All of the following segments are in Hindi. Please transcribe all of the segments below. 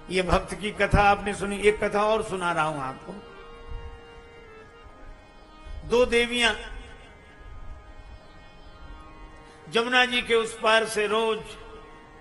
ये भक्त की कथा आपने सुनी। एक कथा और सुना रहा हूं आपको। दो देवियां जमुना जी के उस पार से रोज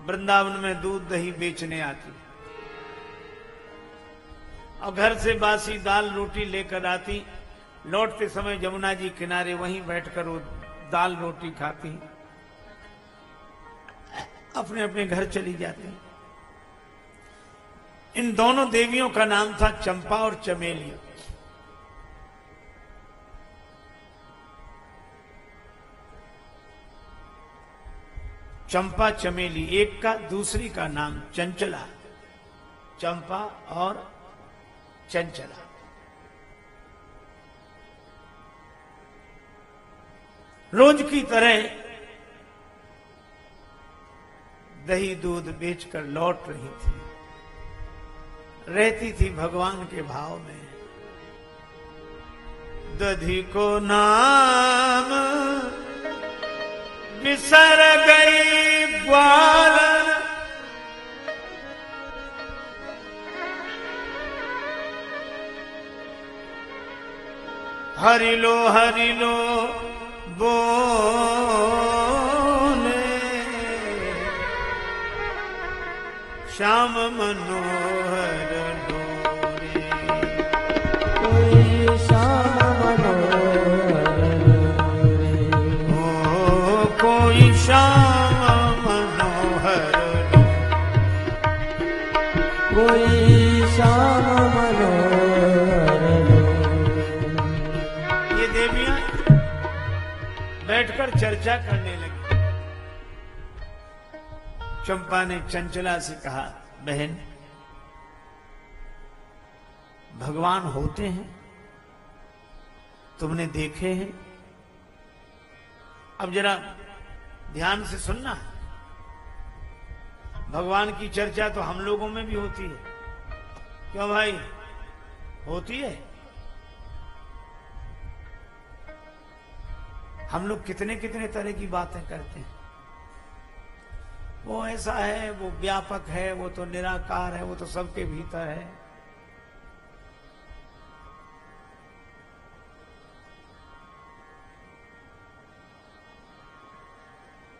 वृंदावन में दूध दही बेचने आती और घर से बासी दाल रोटी लेकर आती। लौटते समय जमुना जी किनारे वहीं बैठकर वो दाल रोटी खाती, अपने अपने घर चली जाती। इन दोनों देवियों का नाम था चंपा और चमेली। चंपा चमेली, एक का दूसरी का नाम चंचला। चंपा और चंचला। रोज की तरह दही दूध बेचकर लौट रही थी, रहती थी भगवान के भाव में। दधी को नाम बिसर गई ग्वालन, हरि लो बोले श्याम मनोहर डोरे। कोई श्याम मनोहर डोरे, ओ कोई श्याम मनोहर डोरे, कोई श्याम मनोहर डोरे। ये देवियां बैठकर चर्चा करने लगी। चंपा ने चंचला से कहा, बहन भगवान होते हैं, तुमने देखे हैं? अब जरा ध्यान से सुनना। भगवान की चर्चा तो हम लोगों में भी होती है, क्यों भाई? होती है। हम लोग कितने कितने तरह की बातें करते हैं। वो ऐसा है, वो व्यापक है, वो तो निराकार है, वो तो सबके भीतर है।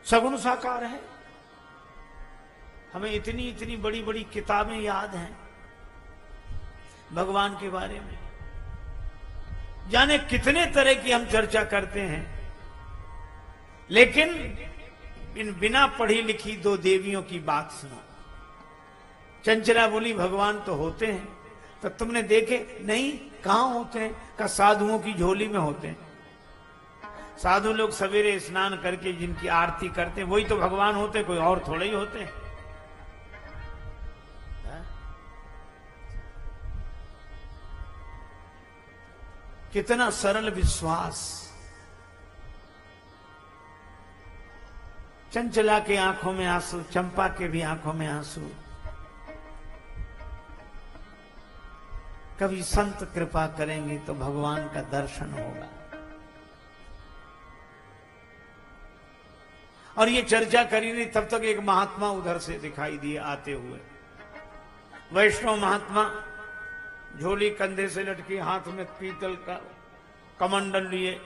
सगुण साकार है। हमें इतनी इतनी बड़ी बड़ी किताबें याद हैं भगवान के बारे में, जाने कितने तरह की हम चर्चा करते हैं। लेकिन इन बिना पढ़ी लिखी दो देवियों की बात सुनो। चंचला बोली, भगवान तो होते हैं, तो तुमने देखे? नहीं। कहां होते हैं? का साधुओं की झोली में होते हैं। साधु लोग सवेरे स्नान करके जिनकी आरती करते हैं वही तो भगवान होते हैं, कोई और थोड़े ही होते हैं। कितना सरल विश्वास। चंचला के आंखों में आंसू, चंपा के भी आंखों में आंसू। कभी संत कृपा करेंगे तो भगवान का दर्शन होगा। और ये चर्चा करी नहीं, तब तक एक महात्मा उधर से दिखाई दिए आते हुए। वैष्णव महात्मा, झोली कंधे से लटकी, हाथ में पीतल का कमंडल लिए,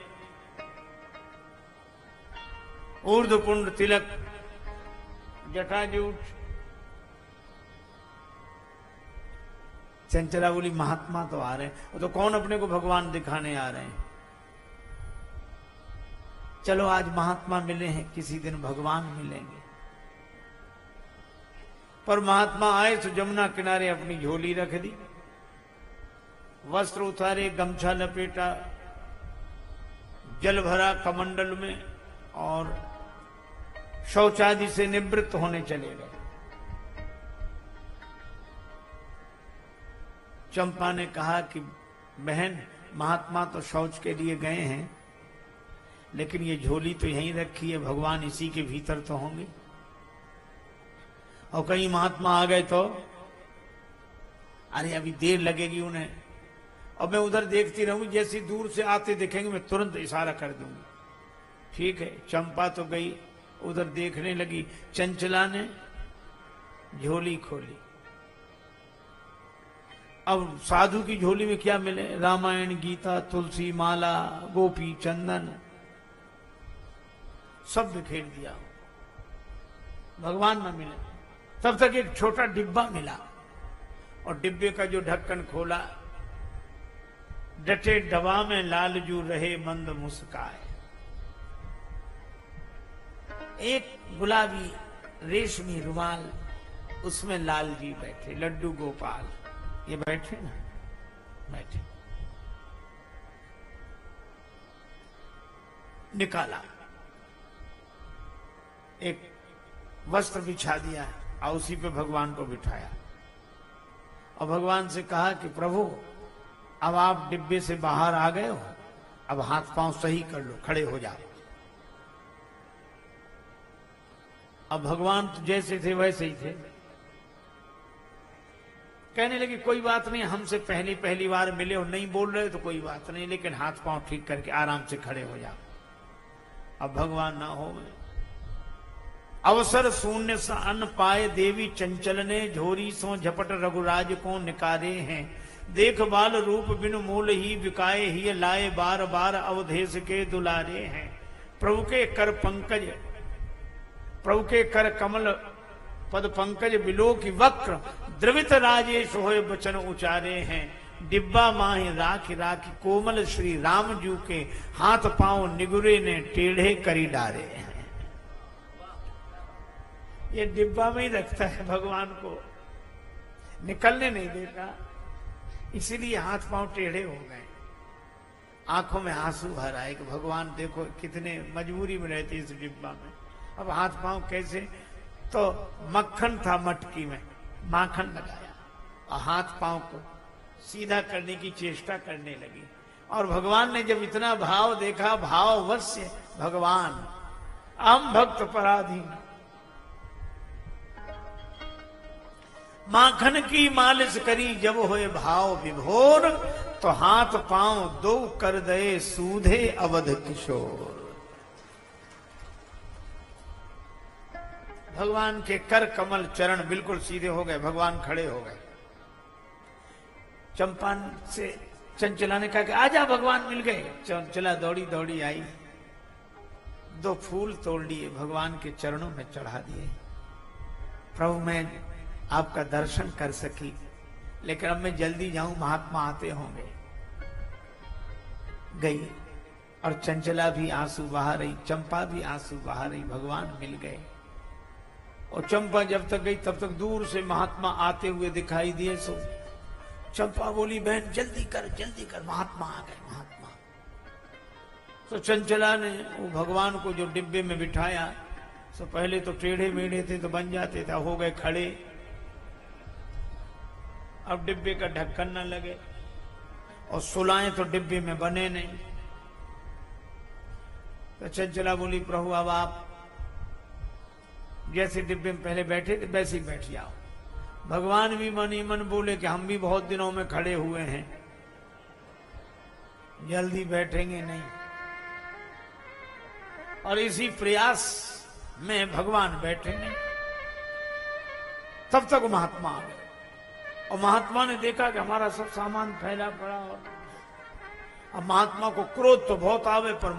ऊर्ध्वपुंड तिलक, जटाजूट। चंचला बोली, महात्मा तो आ रहे हैं, वो तो कौन अपने को भगवान दिखाने आ रहे हैं। चलो आज महात्मा मिले हैं, किसी दिन भगवान मिलेंगे। पर महात्मा आए तो जमुना किनारे अपनी झोली रख दी, वस्त्र उतारे, गमछा लपेटा, जल भरा कमंडल में और शौचादि से निवृत्त होने चले गए। चंपा ने कहा कि बहन, महात्मा तो शौच के लिए गए हैं, लेकिन ये झोली तो यहीं रखी है, भगवान इसी के भीतर तो होंगे। और कहीं महात्मा आ गए तो अरे अभी देर लगेगी उन्हें, और मैं उधर देखती रहूंगी, जैसी दूर से आते दिखेंगे मैं तुरंत इशारा कर दूंगी। ठीक है। चंपा तो गई उधर देखने लगी। चंचला ने झोली खोली, अब साधु की झोली में क्या मिले? रामायण, गीता, तुलसी माला, गोपी चंदन, सब बिखेर दिया। भगवान न मिले। तब तक एक छोटा डिब्बा मिला और डिब्बे का जो ढक्कन खोला, डटे डबा में लालजू रहे मंद मुस्काए। एक गुलाबी रेशमी रुमाल, उसमें लाल जी बैठे, लड्डू गोपाल ये बैठे ना, बैठे। निकाला, एक वस्त्र बिछा दिया और उसी पे भगवान को बिठाया और भगवान से कहा कि प्रभु अब आप डिब्बे से बाहर आ गए हो, अब हाथ पांव सही कर लो, खड़े हो जाओ। अब भगवान तो जैसे थे वैसे ही थे। कहने लगे कोई बात नहीं, हमसे पहली बार मिले हो, नहीं बोल रहे तो कोई बात नहीं, लेकिन हाथ पांव ठीक करके आराम से खड़े हो जाओ। अब भगवान ना हो गए। अवसर शून्य सा अन्न पाए देवी चंचल ने, झोरी सो झपट रघुराज को निकारे हैं। देख बाल रूप बिनु मूल ही बिकाए ही, लाए बार बार अवधेश के दुलारे हैं। प्रभु के कर पंकज, प्रभु के कर कमल पद पंकज, बिलो की वक्र द्रवित राजेश होए बचन उचारे हैं। डिब्बा माही राखी राखी कोमल श्री राम जू के, हाथ पांव निगुरे ने टेढ़े करी डारे हैं। ये डिब्बा में ही रखता है भगवान को, निकलने नहीं देता, इसीलिए हाथ पांव टेढ़े हो गए। आंखों में आंसू भर आए कि भगवान देखो कितने मजबूरी में रहते इस डिब्बा में, अब हाथ पांव कैसे? तो मक्खन था मटकी में, माखन लगाया और हाथ पांव को सीधा करने की चेष्टा करने लगी। और भगवान ने जब इतना भाव देखा, भाववश्य भगवान हम भक्त पराधीन, माखन की मालिश करी जब होए भाव विभोर, तो हाथ पांव दो कर दे सूधे अवध किशोर। भगवान के कर कमल चरण बिल्कुल सीधे हो गए, भगवान खड़े हो गए। चंपा से चंचला ने कहा कि आजा भगवान मिल गए। चंचला दौड़ी दौड़ी आई, 2 फूल तोड़ लिए, भगवान के चरणों में चढ़ा दिए। प्रभु मैं आपका दर्शन कर सकी, लेकिन अब मैं जल्दी जाऊं, महात्मा आते होंगे। गई और चंचला भी आंसू बहा रही, चंपा भी आंसू बहा रही, भगवान मिल गए। और चंपा जब तक गई तब तक दूर से महात्मा आते हुए दिखाई दिए। सो चंपा बोली बहन जल्दी कर, महात्मा आ गए, महात्मा। तो चंचला ने वो भगवान को जो डिब्बे में बिठाया, तो पहले तो टेढ़े मेढ़े थे तो बन जाते थे, हो गए खड़े। अब डिब्बे का ढक्कन न लगे और सुलाएं तो डिब्बे में बने नहीं। तो चंचला बोली प्रभु अब आप जैसे डिब्बे में पहले बैठे थे वैसे ही बैठ जाओ। भगवान भी मन ही मन बोले कि हम भी बहुत दिनों में खड़े हुए हैं, जल्दी बैठेंगे नहीं। और इसी प्रयास में भगवान बैठे नहीं। तब तक महात्मा आ गए और महात्मा ने देखा कि हमारा सब सामान फैला पड़ा। और अब महात्मा को क्रोध तो बहुत आवे, पर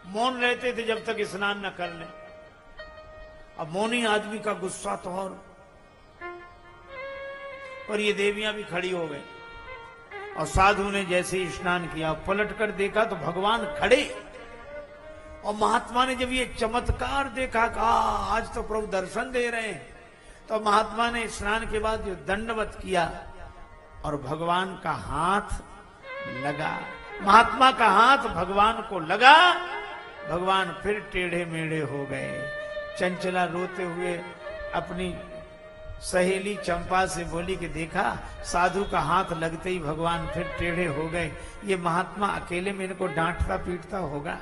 मौन रहते थे जब तक स्नान न कर लें। अब मौनी आदमी का गुस्सा तो और ये देवियां भी खड़ी हो गई। और साधु ने जैसे ही स्नान किया, पलट कर देखा तो भगवान खड़े। और महात्मा ने जब ये चमत्कार देखा, कहा आज तो प्रभु दर्शन दे रहे हैं। तो महात्मा ने स्नान के बाद जो दंडवत किया और भगवान का हाथ लगा, महात्मा का हाथ भगवान को लगा, भगवान फिर टेढ़े मेढ़े हो गए। चंचला रोते हुए अपनी सहेली चंपा से बोली कि देखा साधु का हाथ लगते ही भगवान फिर टेढ़े हो गए। ये महात्मा अकेले में इनको डांटता पीटता होगा,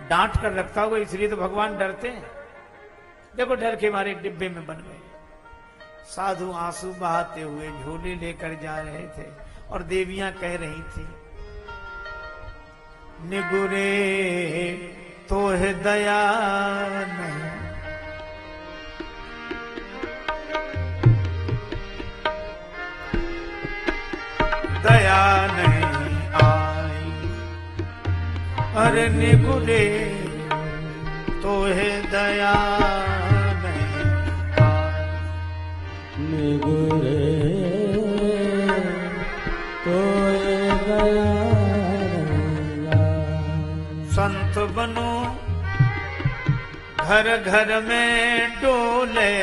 डांट कर रखता होगा, इसलिए तो भगवान डरते हैं। देखो डर के मारे डिब्बे में बन गए। साधु आंसू बहाते हुए झोले लेकर जा रहे थे और देवियां कह रही थी निगुरे तो है दया नहीं, निगुरे तो है दया नहीं निगुरे तो है दया नहीं। संत बनो घर घर में डोले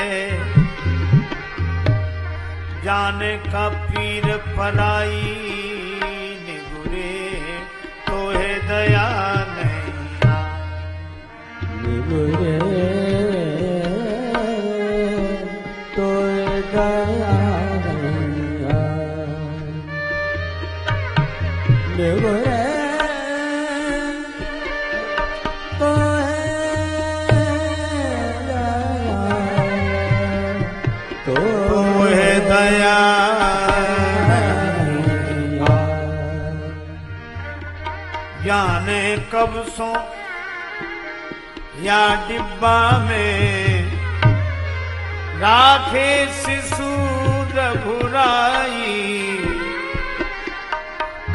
जाने का पीर पराई निगुरे तो है दया नहीं निगुरे तो है दया नहीं निगुरे तो है दया जाने कब सो या डिब्बा में राखे शिशु रघुराई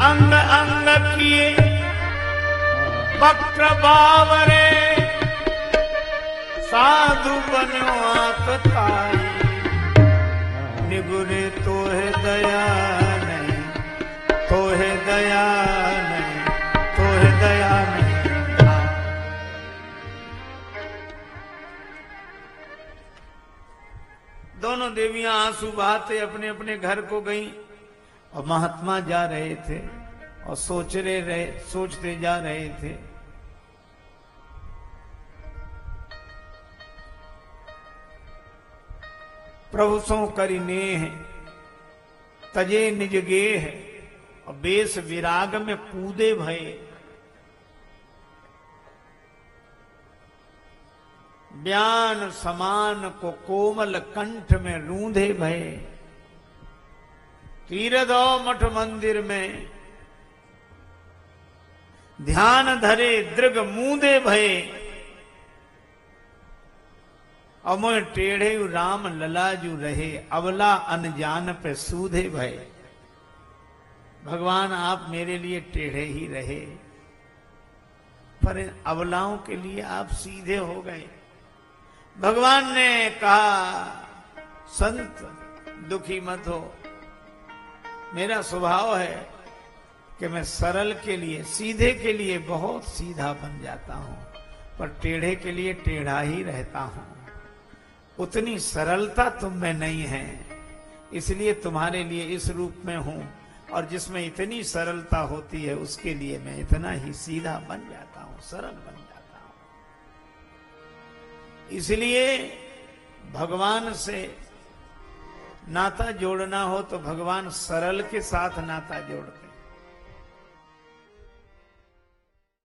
अंग अंग किए वक्र बावरे साधु बनो आतताई निगुरे तो है दया नहीं तो है दया नहीं तो है दया नहीं। दोनों देवियां आंसू बहाते अपने अपने घर को गईं और महात्मा जा रहे थे और सोचते जा रहे थे। प्रभु सो करि नेह तजे निज गेह और बेस विराग में कूदे भये बयान समान को कोमल कंठ में रूंधे भये तीरदो मठ मंदिर में ध्यान धरे दृग मूंदे भये अमोह टेढ़े राम ललाजू रहे अवला अनजान पे सूधे भय। भगवान आप मेरे लिए टेढ़े ही रहे पर इन अवलाओं के लिए आप सीधे हो गए। भगवान ने कहा संत दुखी मत हो, मेरा स्वभाव है कि मैं सरल के लिए सीधे के लिए बहुत सीधा बन जाता हूं पर टेढ़े के लिए टेढ़ा ही रहता हूं। उतनी सरलता तुम में नहीं है इसलिए तुम्हारे लिए इस रूप में हूं और जिसमें इतनी सरलता होती है उसके लिए मैं इतना ही सीधा बन जाता हूं सरल बन जाता हूं। इसलिए भगवान से नाता जोड़ना हो तो भगवान सरल के साथ नाता जोड़ते हैं।